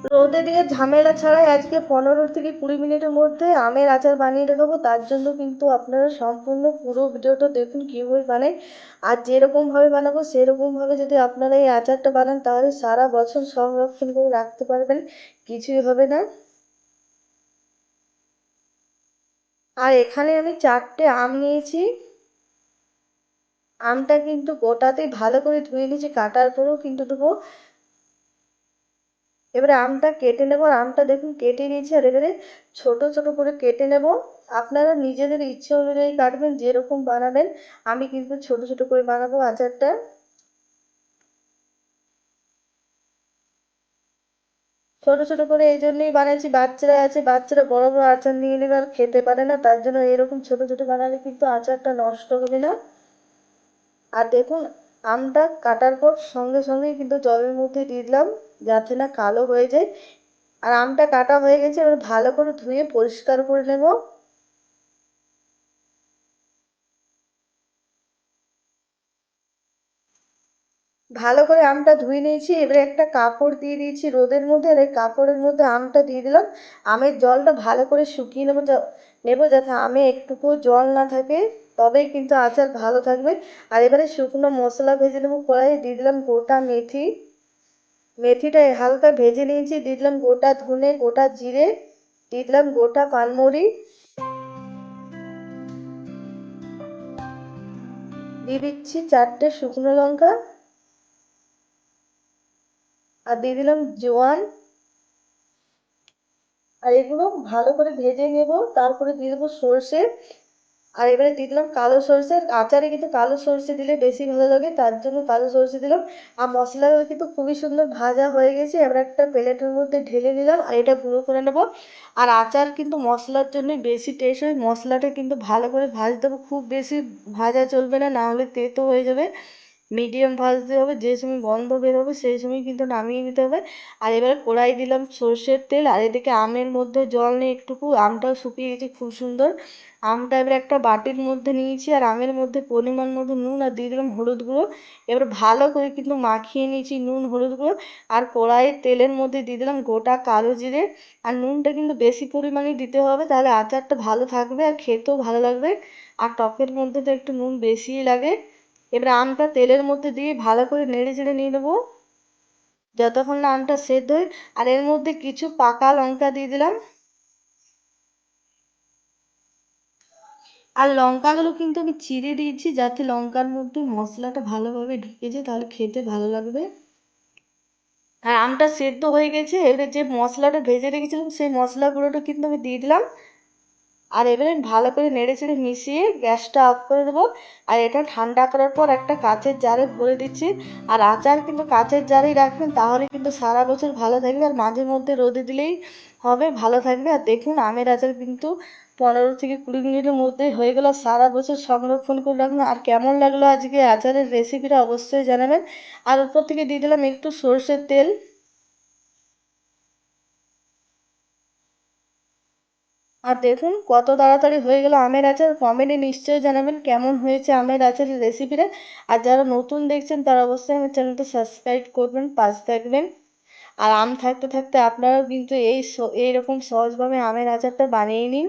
রোদে দিয়ে ঝামেলা ছাড়াই আজকে 15 থেকে 20 মিনিটের মধ্যে আমের আচার বানিয়ে দেখাবো। তার জন্য কিন্তু আপনারা সম্পূর্ণ পুরো ভিডিওটা দেখুন কীভাবে বানাই। আর যেরকমভাবে বানাবো সেরকমভাবে যদি আপনারা এই আচারটা বানান তাহলে সারা বছর সংরক্ষণ করে রাখতে পারবেন, কিছুই হবে না। আর এখানে আমি 4টে আম নিয়েছি। আমটা কিন্তু গোটাতেই ভালো করে ধুয়ে নিয়েছি, কাটার পরেও কিন্তু দেবো। এবারে আমটা কেটে নেবো। আর আমটা দেখুন কেটে নিয়েছি, আর এবারে ছোট ছোট করে কেটে নেব। আপনারা নিজেদের ইচ্ছে অনুযায়ী কাটবেন, যেরকম বানাবেন। আমি কিন্তু ছোট ছোট করে বানাবো আচারটা। ছোট ছোট করে এই জন্যই বানাচ্ছি, বাচ্চারা আছে, বাচ্চারা বড় বড় আচার নিয়ে নেবে আর খেতে পারে না, তার জন্য এরকম ছোট ছোট বানালে কিন্তু আচারটা নষ্ট হবে না। আর দেখুন আমটা কাটার পর সঙ্গে সঙ্গেই কিন্তু জলের মধ্যে দিয়ে দিলাম, যাতে না কালো হয়ে যায়। আর আমটা কাটা হয়ে গেছে, এবার ভালো করে ধুয়ে পরিষ্কার করে নেব। ভালো করে আমটা ধুয়ে নিয়েছি, এবারে একটা কাপড় দিয়ে দিয়েছি রোদের মধ্যে, আর এই কাপড়ের মধ্যে আমটা দিয়ে দিলাম। আমের জলটা ভালো করে শুকিয়ে নেবো যাতে আমে একটুকু জল না থাকে, তবেই কিন্তু আচার ভালো থাকবে। আর এবারে শুকনো মশলা ভেজে নেবো। কড়াইয়ে দিয়ে দিলাম গোটা মেথি। মেথিটা হালকা ভেজে নিয়েছি। দিয়ে দিলাম গোটা ধনে, গোটা জিরে, দিয়ে দিলাম গোটা পানমরিচ, দিয়ে দিচ্ছি 4টে শুকনো লঙ্কা, আর দিয়ে দিলাম জোয়ান। আর এগুলো ভালো করে ভেজে নেব। তারপরে দিয়ে দেবো সর্ষে। আর এবারে দিয়ে দিলাম কালো সর্ষে। আচারে কিন্তু কালো সর্ষে দিলে বেশি ভালো লাগে, তার জন্য কালো সর্ষে দিলাম। আর মশলাগুলো কিন্তু খুবই সুন্দর ভাজা হয়ে গেছে। এবার একটা প্লেটের মধ্যে ঢেলে দিলাম, আর এটা গুঁড়ো করে নেবো। আর আচার কিন্তু মশলার জন্য বেশি টেস্ট হয়। মশলাটা কিন্তু ভালো করে ভাজতে হবে, খুব বেশি ভাজা চলবে না, না হলে তেতো হয়ে যাবে। মিডিয়াম ভাজতে হবে, যে সময় গন্ধ বেরোবে সেই সময় কিন্তু নামিয়ে নিতে হবে। আর এবারে কড়াই দিলাম সর্ষের তেল, আর এদিকে আমের মধ্যে জল নিয়ে একটুকু আমটাও শুকিয়ে গেছে খুব সুন্দর। আমটা এবার একটা বাটির মধ্যে নিয়েছি, আর আমের মধ্যে পরিমাণ মতো নুন, আর দিয়ে দিলাম হলুদ গুঁড়ো। এবার ভালো করে কিন্তু মাখিয়ে নিয়েছি নুন হলুদ গুঁড়ো। আর কড়াইয়ের তেলের মধ্যে দিয়ে দিলাম গোটা কালো জিরে। আর নুনটা কিন্তু বেশি পরিমাণে দিতে হবে, তাহলে আচারটা ভালো থাকবে আর খেতেও ভালো লাগবে। আর টকের মধ্যে তো একটু নুন বেশিই লাগে। এবার আমটা তেলের মধ্যে দিয়ে ভালো করে নেড়ে চেড়ে নিয়ে নেবো যতক্ষণ না আমটা সেদ্ধ হয়। আর এর মধ্যে কিছু পাকা লঙ্কা দিয়ে দিলাম। আর লঙ্কাগুলো কিন্তু আমি চিড়ে দিয়েছি, যাতে লঙ্কার মধ্যে মশলাটা ভালোভাবে ঢুকে যায়, তাহলে খেতে ভালো লাগবে। আর আমটা সেদ্ধ হয়ে গেছে, এবারে যে মশলাটা ভেজে রেখেছিলাম সেই মশলা গুঁড়োটা কিন্তু আমি দিয়ে দিলাম। আর এবারে ভালো করে নেড়ে চেড়ে মিশিয়ে গ্যাসটা অফ করে দেবো। আর এটা ঠান্ডা করার পর একটা কাচের জারে ভরে দিচ্ছি। আর আচার কিন্তু কাচের জারেই রাখবেন, তাহলে কিন্তু সারা বছর ভালো থাকবে। আর মাঝে মধ্যে রোদে দিলেই হবে, ভালো থাকবে। আর দেখুন আমের আচার কিন্তু 15 থেকে 20 মিনিটের মধ্যেই হয়ে গেল। সারা বছর সংরক্ষণ করে রাখুন। আর কেমন লাগলো আজকে আচারের রেসিপিটা অবশ্যই জানাবেন। আর উপর থেকে দিয়ে দিলাম একটু সর্ষের তেল। আর দেখুন কত তাড়াতাড়ি হয়ে গেল আমের আচার। কমেন্টে নিশ্চয়ই জানাবেন কেমন হয়েছে আমের আচারের রেসিপিটা। আর যারা নতুন দেখছেন তারা অবশ্যই আমার চ্যানেলটা সাবস্ক্রাইব করবেন, পাশে থাকবেন। আর আম থাকতে থাকতে আপনারাও কিন্তু এইরকম সহজভাবে আমের আচারটা বানিয়ে নিন।